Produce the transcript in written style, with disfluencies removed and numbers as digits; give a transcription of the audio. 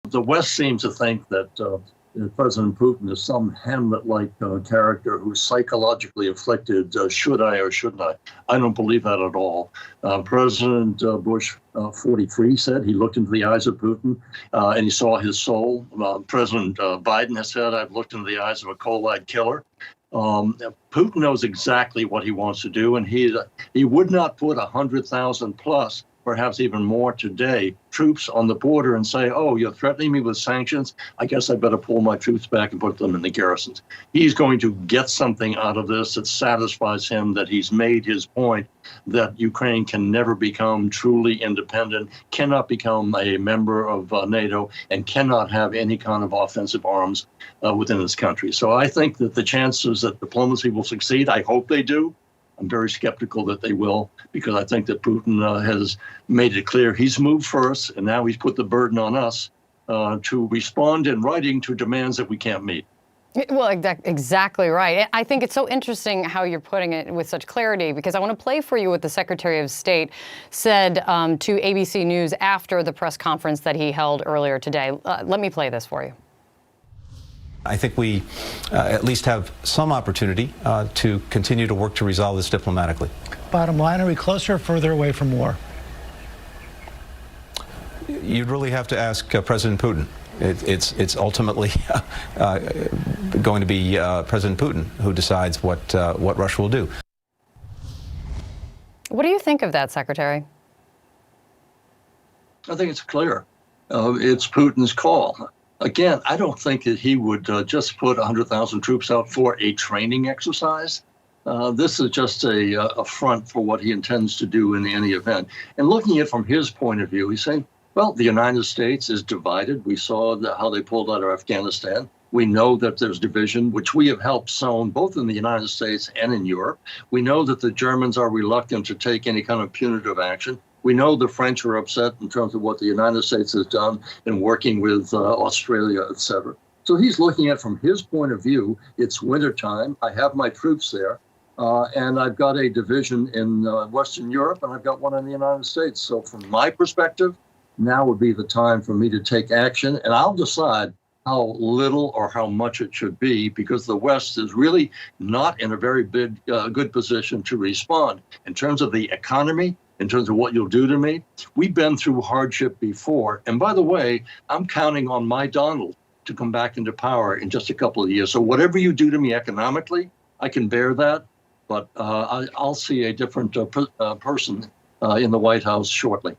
The West seems to think that President Putin is some Hamlet-like character who's psychologically afflicted. Should I or shouldn't I? I don't believe that at all. President Bush, 43, said he looked into the eyes of Putin and he saw his soul. President Biden has said, I've looked into the eyes of a cold-eyed killer. Putin knows exactly what he wants to do, and he would not put 100,000 plus, perhaps even more today, troops on the border and say, oh, you're threatening me with sanctions. I guess I better pull my troops back and put them in the garrisons. He's going to get something out of this that satisfies him, that he's made his point that Ukraine can never become truly independent, cannot become a member of NATO, and cannot have any kind of offensive arms within its country. So I think that the chances that diplomacy will succeed, I hope they do. I'm very skeptical that they will, because I think that Putin has made it clear he's moved first, and now he's put the burden on us to respond in writing to demands that we can't meet. Well, exactly right. I think it's so interesting how you're putting it with such clarity, because I want to play for you what the Secretary of State said to ABC News after the press conference that he held earlier today. Let me play this for you. I think we at least have some opportunity to continue to work to resolve this diplomatically. Bottom line, are we closer or further away from war? You'd really have to ask President Putin. It's ultimately going to be President Putin who decides what Russia will do. What do you think of that, Secretary? I think it's clear. It's Putin's call. Again, I don't think that he would just put 100,000 troops out for a training exercise. This is just a front for what he intends to do in any event. And looking at it from his point of view, he's saying, well, the United States is divided. We saw how they pulled out of Afghanistan. We know that there's division, which we have helped sow both in the United States and in Europe. We know that the Germans are reluctant to take any kind of punitive action. We know the French are upset in terms of what the United States has done in working with Australia, et cetera. So he's looking at, from his point of view, it's wintertime. I have my troops there, and I've got a division in Western Europe, and I've got one in the United States. So from my perspective, now would be the time for me to take action, and I'll decide how little or how much it should be, because the West is really not in a very good position to respond. In terms of the economy, in terms of what you'll do to me, we've been through hardship before. And by the way, I'm counting on my Donald to come back into power in just a couple of years. So whatever you do to me economically, I can bear that. But I'll see a different person in the White House shortly.